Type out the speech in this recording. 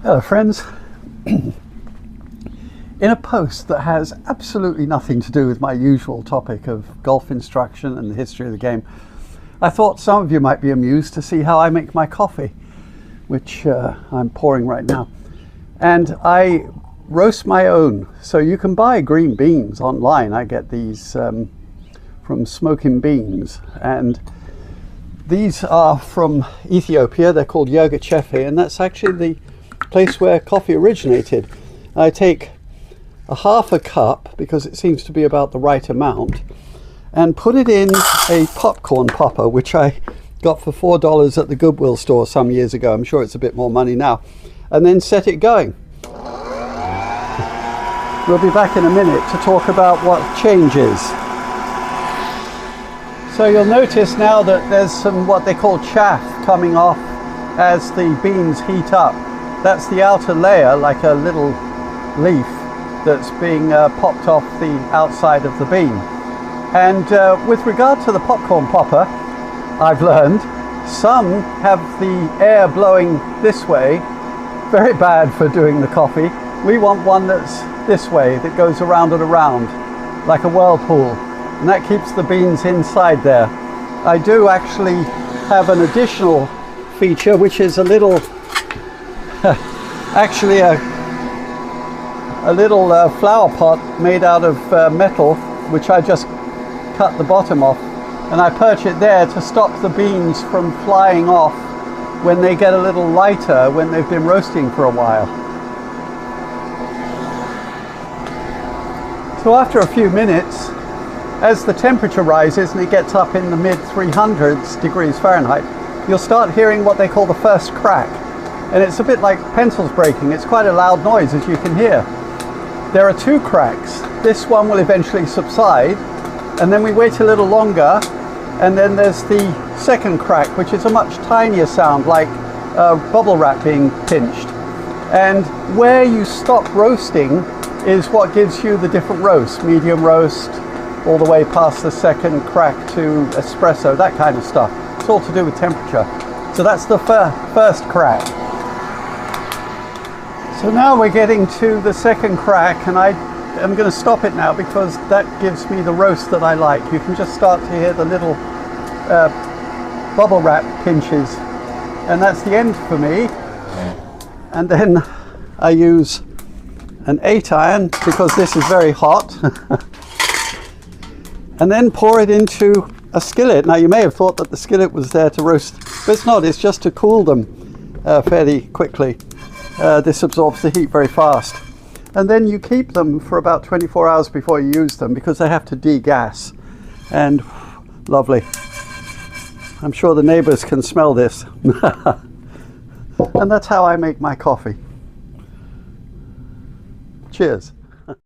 Hello friends. In a post that has absolutely nothing to do with my usual topic of golf instruction and the history of the game, I thought some of you might be amused to see how I make my coffee, which I'm pouring right now. And I roast my own, so you can buy green beans online. I get these from Smoking Beans, and these are from Ethiopia. They're called Yirgacheffe, and that's actually the place where coffee originated. I take a half a cup, because it seems to be about the right amount, and put it in a popcorn popper, which I got for $4 at the Goodwill store some years ago. I'm sure it's a bit more money now. And then set it going. We'll be back in a minute to talk about what changes. So you'll notice now that there's some what they call chaff coming off as the beans heat up. That's the outer layer, like a little leaf that's being popped off the outside of the bean. And with regard to the popcorn popper, I've learned some have the air blowing this way, very bad for doing the coffee. We want one that's this way, that goes around and around, like a whirlpool, and that keeps the beans inside there. I do actually have an additional feature, which is a little actually a little flower pot made out of metal, which I just cut the bottom off, and I perch it there to stop the beans from flying off when they get a little lighter when they've been roasting for a while. So after a few minutes, as the temperature rises and it gets up in the mid 300s degrees Fahrenheit, you'll start hearing what they call the first crack. And it's a bit like pencils breaking. It's quite a loud noise, as you can hear. There are two cracks. This one will eventually subside, and then we wait a little longer, and then there's the second crack, which is a much tinier sound, like bubble wrap being pinched. And where you stop roasting is what gives you the different roasts, medium roast, all the way past the second crack to espresso, that kind of stuff. It's all to do with temperature. So that's the first crack. So now we're getting to the second crack, and I'm going to stop it now because that gives me the roast that I like. You can just start to hear the little bubble wrap pinches, and that's the end for me. And then I use an 8-iron because this is very hot, and then pour it into a skillet. Now you may have thought that the skillet was there to roast, but it's not. It's just to cool them fairly quickly. This absorbs the heat very fast. And then you keep them for about 24 hours before you use them, because they have to degas. And lovely. I'm sure the neighbors can smell this. And that's how I make my coffee. Cheers.